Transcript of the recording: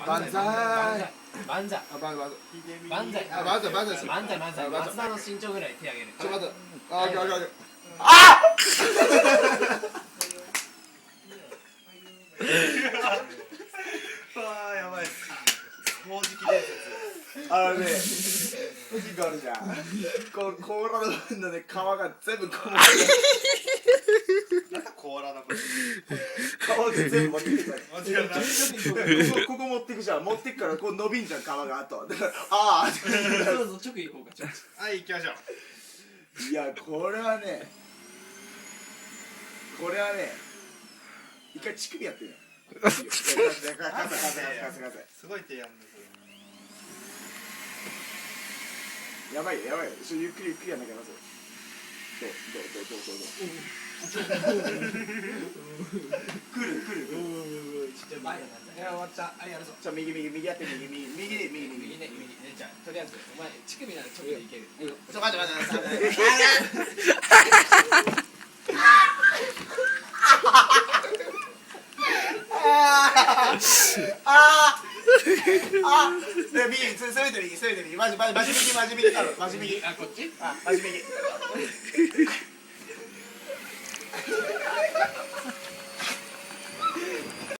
万歳。万歳。万歳。松田の身長ぐらい手あげる。ちょっと待って。ああ、やばい。掃除機伝説。時があるじゃん。この甲羅の部分のね、皮が全部こう。なんか甲羅の部分。皮が全部持ってくる。ここ持ってくじゃん。持ってくからこう伸びんじゃん、皮があと。だからああ。そうそう、直行こうか。はい、行きましょう。いや、これはね。一回乳首やってるよ。すごい提案です。やばいよ。ゆっくりやんなきゃまず。どう。来る。ちっちゃい前。終わった。あれやるぞ。じゃあ右やって右ね。じゃあとりあえずお前乳首なら直でいける。ちょ待って。右。マジ右。あ、こっち？マジ右。